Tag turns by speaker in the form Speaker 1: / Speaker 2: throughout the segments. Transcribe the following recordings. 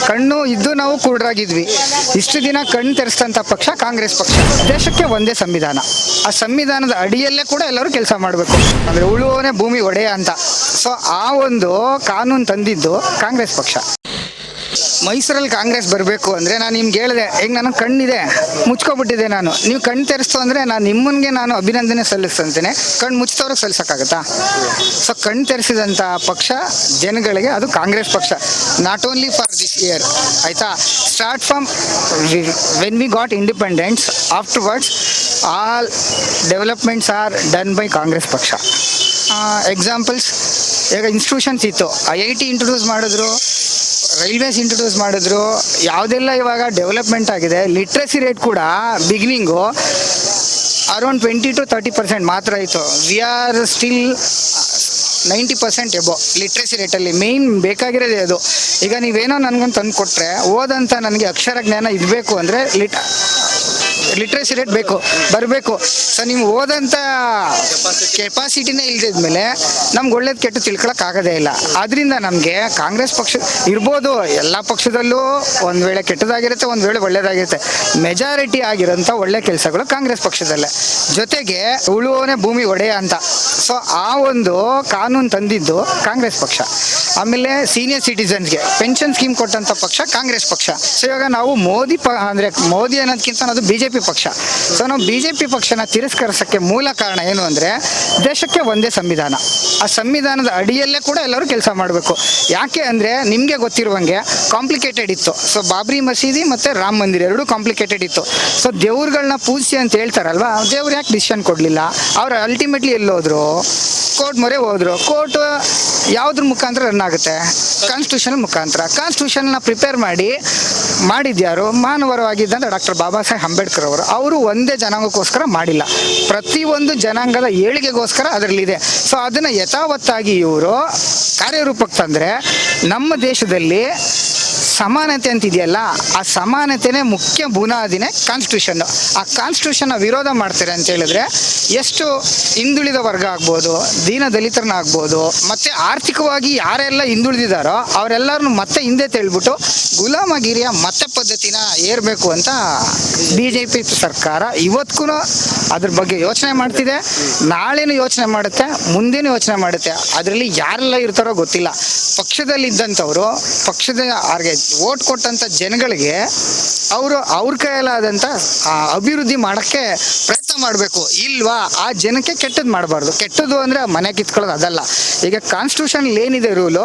Speaker 1: ಕಣ್ಣು ಇದ್ದು ನಾವು ಕುರುಡರಾಗಿದ್ವಿ. ಇಷ್ಟು ದಿನ ಕಣ್ಣು ತೆರೆಸ್ತಂಥ ಪಕ್ಷ ಕಾಂಗ್ರೆಸ್ ಪಕ್ಷ. ದೇಶಕ್ಕೆ ಒಂದೇ ಸಂವಿಧಾನ, ಆ ಸಂವಿಧಾನದ ಅಡಿಯಲ್ಲೇ ಕೂಡ ಎಲ್ಲರೂ ಕೆಲಸ ಮಾಡಬೇಕು. ಅಂದರೆ ಉಳುವವನೇ ಭೂಮಿ ಒಡೆಯ ಅಂತ. ಸೊ ಆ ಒಂದು ಕಾನೂನು ತಂದಿದ್ದು ಕಾಂಗ್ರೆಸ್ ಪಕ್ಷ. ಮೈಸೂರಲ್ಲಿ ಕಾಂಗ್ರೆಸ್ ಬರಬೇಕು ಅಂದರೆ ನಾನು ನಿಮ್ಗೆ ಹೇಳಿದೆ, ಈಗ ನನಗೆ ಕಣ್ಣಿದೆ, ಮುಚ್ಕೊಬಿಟ್ಟಿದೆ ನಾನು. ನೀವು ಕಣ್ಣು ತೆರೆಸ್ತು ಅಂದರೆ ನಾನು ಅಭಿನಂದನೆ ಸಲ್ಲಿಸ್ತಂತೇನೆ. ಕಣ್ಣು ಮುಚ್ಚಿದವ್ರಿಗೆ ಸಲ್ಲಿಸೋಕ್ಕಾಗತ್ತಾ? ಸೊ ಕಣ್ಣು ತೆರೆಸಿದಂಥ ಪಕ್ಷ ಜನಗಳಿಗೆ ಅದು ಕಾಂಗ್ರೆಸ್ ಪಕ್ಷ. Not only for this year, ಆಯಿತಾ? Start from when we got independence, afterwards all developments are done by Congress ಪಕ್ಷ. ಎಕ್ಸಾಂಪಲ್ಸ್, ಈಗ ಇನ್ಸ್ಟಿಟ್ಯೂಷನ್ಸ್ ಇತ್ತು, IIT ಇಂಟ್ರೊಡ್ಯೂಸ್ ಮಾಡಿದ್ರು, ರೈಲ್ವೇಸ್ ಇಂಟ್ರೊಡ್ಯೂಸ್ ಮಾಡಿದ್ರು, ಯಾವುದೆಲ್ಲ ಇವಾಗ ಡೆವಲಪ್ಮೆಂಟ್ ಆಗಿದೆ. ಲಿಟ್ರಸಿ ರೇಟ್ ಕೂಡ ಬಿಗಿನಿಂಗು ಅರೌಂಡ್ 20 to 30% ಮಾತ್ರ ಇತ್ತು. We are still 90% above literacy ರೇಟಲ್ಲಿ. ಮೇಯ್ನ್ ಬೇಕಾಗಿರೋದೇ ಅದು. ಈಗ ನೀವೇನೋ ನನಗೊಂದು ತಂದು ಕೊಟ್ಟರೆ, ಓದಂತ ನನಗೆ ಅಕ್ಷರ ಜ್ಞಾನ ಇರಬೇಕು ಅಂದರೆ ಲಿಟ್ರಸಿ ರೇಟ್ ಬರಬೇಕು. ಸೊ ನೀವು ಓದಂಥ ಕೆಪಾಸಿಟಿನೇ ಇಲ್ದಿದ್ಮೇಲೆ ನಮ್ಗೆ ಒಳ್ಳೇದು ಕೆಟ್ಟು ತಿಳ್ಕೊಳಕ್ಕಾಗೋದೇ ಇಲ್ಲ. ಅದರಿಂದ ನಮಗೆ ಕಾಂಗ್ರೆಸ್ ಪಕ್ಷ ಇರ್ಬೋದು, ಎಲ್ಲ ಪಕ್ಷದಲ್ಲೂ ಒಂದು ವೇಳೆ ಕೆಟ್ಟದಾಗಿರುತ್ತೆ, ಒಂದು ವೇಳೆ ಒಳ್ಳೇದಾಗಿರುತ್ತೆ. ಮೆಜಾರಿಟಿ ಆಗಿರೋಂಥ ಒಳ್ಳೆ ಕೆಲಸಗಳು ಕಾಂಗ್ರೆಸ್ ಪಕ್ಷದಲ್ಲೇ. ಜೊತೆಗೆ ಉಳುವವನೇ ಭೂಮಿ ಒಡೆಯ ಅಂತ. ಸೊ ಆ ಒಂದು ಕಾನೂನು ತಂದಿದ್ದು ಕಾಂಗ್ರೆಸ್ ಪಕ್ಷ. ಆಮೇಲೆ ಸೀನಿಯರ್ ಸಿಟಿಸನ್ಸ್ಗೆ ಪೆನ್ಷನ್ ಸ್ಕೀಮ್ ಕೊಟ್ಟಂಥ ಪಕ್ಷ ಕಾಂಗ್ರೆಸ್ ಪಕ್ಷ. ಸೊ ಇವಾಗ ನಾವು ಅಂದರೆ ಮೋದಿ ಅನ್ನೋದಕ್ಕಿಂತ ಅದು BJP ಪಕ್ಷ. ಸೊ ನಾವು BJP ಪಕ್ಷನ ತಿರಸ್ಕರಿಸೋಕ್ಕೆ ಮೂಲ ಕಾರಣ ಏನು ಅಂದರೆ ದೇಶಕ್ಕೆ ಒಂದೇ ಸಂವಿಧಾನ, ಆ ಸಂವಿಧಾನದ ಅಡಿಯಲ್ಲೇ ಕೂಡ ಎಲ್ಲರೂ ಕೆಲಸ ಮಾಡಬೇಕು. ಯಾಕೆ ಅಂದರೆ ನಿಮಗೆ ಗೊತ್ತಿರುವಂಗೆ ಕಾಂಪ್ಲಿಕೇಟೆಡ್ ಇತ್ತು. ಸೊ ಬಾಬ್ರಿ ಮಸೀದಿ ಮತ್ತು ರಾಮ ಮಂದಿರ ಎರಡೂ ಕಾಂಪ್ಲಿಕೇಟೆಡ್ ಇತ್ತು. ಸೊ ದೇವ್ರುಗಳನ್ನ ಪೂಜಿಸಿ ಅಂತ ಹೇಳ್ತಾರಲ್ವ, ದೇವ್ರು ಯಾಕೆ ಡಿಸಿಷನ್ ಕೊಡಲಿಲ್ಲ? ಅವ್ರು ಅಲ್ಟಿಮೇಟ್ಲಿ ಎಲ್ಲೋದ್ರು? ಕೋರ್ಟ್ ಮೊರೆ ಹೋದ್ರು. ಕೋರ್ಟ್ ಯಾವುದ್ರ ಮುಖಾಂತರ ರನ್ ಆಗುತ್ತೆ? ಕಾನ್ಸ್ಟಿಟ್ಯೂಷನ್ ಮುಖಾಂತರ. ಕಾನ್ಸ್ಟಿಟ್ಯೂಷನ್ನ ಪ್ರಿಪೇರ್ ಮಾಡಿದ್ಯಾರು? ಮಾನವರವಾಗಿದ್ದಂಥ ಡಾಕ್ಟರ್ ಬಾಬಾ ಸಾಹೇಬ್ ಅಂಬೇಡ್ಕರ್ ಅವರು ಒಂದೇ ಜನಾಂಗಕ್ಕೋಸ್ಕರ ಮಾಡಿಲ್ಲ, ಪ್ರತಿಯೊಂದು ಜನಾಂಗದ ಏಳಿಗೆಗೋಸ್ಕರ ಅದರಲ್ಲಿದೆ. ಸೊ ಅದನ್ನು ಯಥಾವತ್ತಾಗಿ ಇವರು ಕಾರ್ಯರೂಪಕ್ಕೆ ತಂದರೆ ನಮ್ಮ ದೇಶದಲ್ಲಿ ಸಮಾನತೆ ಅಂತಿದೆಯಲ್ಲ, ಆ ಸಮಾನತೆನೇ ಮುಖ್ಯ ಬುನಾದಿನೇ ಕಾನ್ಸ್ಟಿಟ್ಯೂಷನ್ನು. ಆ ಕಾನ್ಸ್ಟಿಟ್ಯೂಷನ್ನ ವಿರೋಧ ಮಾಡ್ತಾರೆ ಅಂತ ಹೇಳಿದ್ರೆ ಎಷ್ಟು ಹಿಂದುಳಿದ ವರ್ಗ ಆಗ್ಬೋದು, ದೀನ ದಲಿತರನ್ನ ಆಗ್ಬೋದು, ಮತ್ತು ಆರ್ಥಿಕವಾಗಿ ಯಾರೆಲ್ಲ ಹಿಂದುಳಿದಿದ್ದಾರೋ ಅವರೆಲ್ಲರನ್ನು ಮತ್ತೆ ಹಿಂದೆ ತಳ್ಳಿಬಿಟ್ಟು ಗುಲಾಮಗಿರಿಯ ಮತ ಪದ್ಧತಿನ ಏರಬೇಕು ಅಂತ BJP ಸರ್ಕಾರ ಇವತ್ತಿಗೂ ಅದ್ರ ಬಗ್ಗೆ ಯೋಚನೆ ಮಾಡ್ತಿದೆ. ನಾಳೆನೂ ಯೋಚನೆ ಮಾಡುತ್ತೆ, ಮುಂದೇನೂ ಯೋಚನೆ ಮಾಡುತ್ತೆ. ಅದರಲ್ಲಿ ಯಾರೆಲ್ಲ ಇರ್ತಾರೋ ಗೊತ್ತಿಲ್ಲ. ಪಕ್ಷದಲ್ಲಿದ್ದಂಥವರು, ಪಕ್ಷದ ಅವ್ರಿಗೆ ವೋಟ್ ಕೊಟ್ಟಂಥ ಜನಗಳಿಗೆ ಅವ್ರ ಕೈಯಲ್ಲಾದಂಥ ಅಭಿವೃದ್ಧಿ ಮಾಡೋಕ್ಕೆ ಪ್ರಯತ್ನ ಮಾಡಬೇಕು. ಇಲ್ವಾ ಆ ಜನಕ್ಕೆ ಕೆಟ್ಟದ್ದು ಮಾಡಬಾರ್ದು. ಕೆಟ್ಟದ್ದು ಅಂದರೆ ಮನೆ ಕಿತ್ಕೊಳ್ಳೋದು ಅದಲ್ಲ. ಈಗ ಕಾನ್ಸ್ಟಿಟ್ಯೂಷನ್ ಏನಿದೆ ರೂಲು,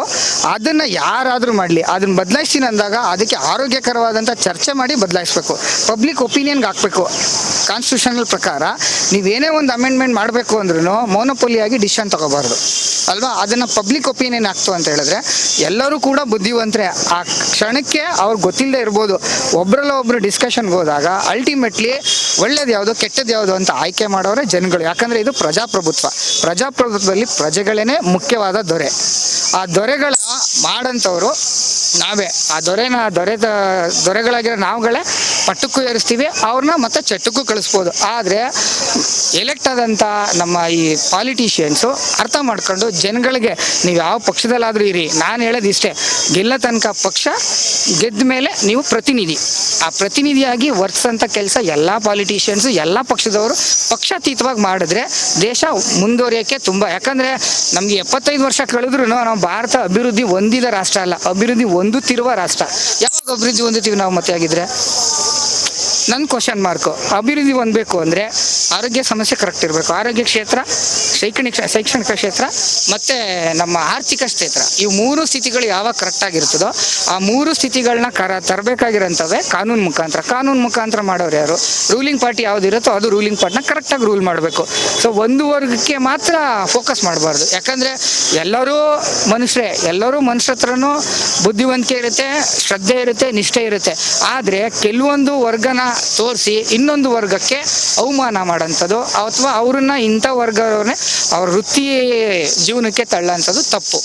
Speaker 1: ಅದನ್ನು ಯಾರಾದರೂ ಮಾಡಲಿ, ಅದನ್ನು ಬದಲಾಯಿಸ್ತೀನಿ ಅಂದಾಗ ಅದಕ್ಕೆ ಆರೋಗ್ಯಕರವಾದಂಥ ಚರ್ಚೆ ಮಾಡಿ ಬದಲಾಯಿಸ್ಬೇಕು. ಪಬ್ಲಿಕ್ ಒಪಿನಿಯನ್ಗೆ ಹಾಕಬೇಕು. ಕಾನ್ಸ್ಟಿಟ್ಯೂಷನಲ್ ಪ್ರಕಾರ ನೀವೇನೇ ಒಂದು ಅಮೆಂಡ್ಮೆಂಟ್ ಮಾಡಬೇಕು ಅಂದ್ರೂ ಮೋನೋಪೊಲಿಯಾಗಿ ಡಿಸಿಷನ್ ತಗೋಬಾರ್ದು ಅಲ್ವಾ? ಅದನ್ನು ಪಬ್ಲಿಕ್ ಒಪಿನಿಯನ್ ಆಗ್ತು ಅಂತ ಹೇಳಿದ್ರೆ ಎಲ್ಲರೂ ಕೂಡ ಬುದ್ಧಿವಂತರೆ. ಆ ಕ್ಷಣಕ್ಕೆ ಅವ್ರಿಗೆ ಗೊತ್ತಿಲ್ಲದೆ ಇರ್ಬೋದು, ಒಬ್ಬರಲ್ಲ ಒಬ್ಬರು ಡಿಸ್ಕಷನ್ಗೆ ಹೋದಾಗ ಅಲ್ಟಿಮೇಟ್ಲಿ ಒಳ್ಳೇದು ಯಾವುದು ಕೆಟ್ಟದ್ದು ಯಾವುದು ಅಂತ ಆಯ್ಕೆ ಮಾಡೋರೆ ಜನಗಳು. ಯಾಕಂದರೆ ಇದು ಪ್ರಜಾಪ್ರಭುತ್ವದಲ್ಲಿ ಪ್ರಜೆಗಳೇ ಮುಖ್ಯವಾದ ದೊರೆ. ಆ ದೊರೆಗಳ ಮಾಡಂಥವ್ರು ನಾವೇ. ಆ ದೊರೆಗಳಾಗಿರೋ ನಾವುಗಳೇ ಪಟ್ಟಕ್ಕೂ ಏರಿಸ್ತೀವಿ, ಅವ್ರನ್ನ ಮತ್ತೆ ಚಟ್ಟಕ್ಕೂ ಕಳಿಸ್ಬೋದು. ಆದರೆ ಎಲೆಕ್ಟ್ ಆದಂಥ ನಮ್ಮ ಈ ಪಾಲಿಟಿಷಿಯನ್ಸು ಅರ್ಥ ಮಾಡ್ಕೊಂಡು ಜನಗಳಿಗೆ ನೀವು ಯಾವ ಪಕ್ಷದಲ್ಲಾದರೂ ಇರಿ, ನಾನು ಹೇಳೋದು ಇಷ್ಟೇ, ಗೆಲ್ಲ ತನಕ ಪಕ್ಷ ಗೆದ್ದ ಮೇಲೆ ನೀವು ಪ್ರತಿನಿಧಿ. ಆ ಪ್ರತಿನಿಧಿಯಾಗಿ ವರ್ತಿಸೋಂಥ ಕೆಲಸ ಎಲ್ಲ ಪಾಲಿಟಿಷಿಯನ್ಸು, ಎಲ್ಲ ಪಕ್ಷದವರು ಪಕ್ಷಾತೀತವಾಗಿ ಮಾಡಿದ್ರೆ ದೇಶ ಮುಂದುವರಿಯೋಕ್ಕೆ ತುಂಬ. ಯಾಕಂದರೆ ನಮಗೆ 75 ವರ್ಷ ಕಳೆದ್ರೂ ನಾವು ಭಾರತ ಅಭಿವೃದ್ಧಿ ಹೊಂದಿದ ರಾಷ್ಟ್ರ ಅಲ್ಲ, ಅಭಿವೃದ್ಧಿ ಹೊಂದುತ್ತಿರುವ ರಾಷ್ಟ್ರ. ಯಾವಾಗ ಅಭಿವೃದ್ಧಿ ಹೊಂದುತ್ತೀವಿ ನಾವು ಮತ್ತೆ ಆಗಿದ್ರೆ? ನನ್ನ ಕ್ವಶನ್ ಮಾರ್ಕು. ಅಭಿವೃದ್ಧಿ ಹೊಂದಬೇಕು ಅಂದರೆ ಆರೋಗ್ಯ ಸಮಸ್ಯೆ ಕರೆಕ್ಟ್ ಇರಬೇಕು. ಆರೋಗ್ಯ ಕ್ಷೇತ್ರ, ಶೈಕ್ಷಣಿಕ ಕ್ಷೇತ್ರ ಮತ್ತು ನಮ್ಮ ಆರ್ಥಿಕ ಕ್ಷೇತ್ರ, ಇವು 3 ಸ್ಥಿತಿಗಳು ಯಾವಾಗ ಕರೆಕ್ಟಾಗಿರ್ತದೋ ಆ 3 ಸ್ಥಿತಿಗಳನ್ನ ತರಬೇಕಾಗಿರೋಂಥವೇ ಕಾನೂನು ಮುಖಾಂತರ ಮಾಡೋರು ಯಾರು? ರೂಲಿಂಗ್ ಪಾರ್ಟಿ ಯಾವುದಿರುತ್ತೋ ಅದು ರೂಲಿಂಗ್ ಪಾರ್ಟಿನ ಕರೆಕ್ಟಾಗಿ ರೂಲ್ ಮಾಡಬೇಕು. ಸೊ ಒಂದು ವರ್ಗಕ್ಕೆ ಮಾತ್ರ ಫೋಕಸ್ ಮಾಡಬಾರ್ದು. ಯಾಕಂದರೆ ಎಲ್ಲರೂ ಮನುಷ್ಯರ ಹತ್ರನೂ ಬುದ್ಧಿವಂತಿಕೆ ಇರುತ್ತೆ, ಶ್ರದ್ಧೆ ಇರುತ್ತೆ, ನಿಷ್ಠೆ ಇರುತ್ತೆ. ಆದರೆ ಕೆಲವೊಂದು ವರ್ಗನ ತೋರಿಸಿ ಇನ್ನೊಂದು ವರ್ಗಕ್ಕೆ ಅವಮಾನ ಮಾಡೋಂಥದ್ದು ಅಥವಾ ಅವ್ರನ್ನ ಇಂಥ ವರ್ಗವನ್ನೇ ಅವ್ರ ವೃತ್ತಿ ಜೀವನಕ್ಕೆ ತಳ್ಳೋಂಥದ್ದು ತಪ್ಪು.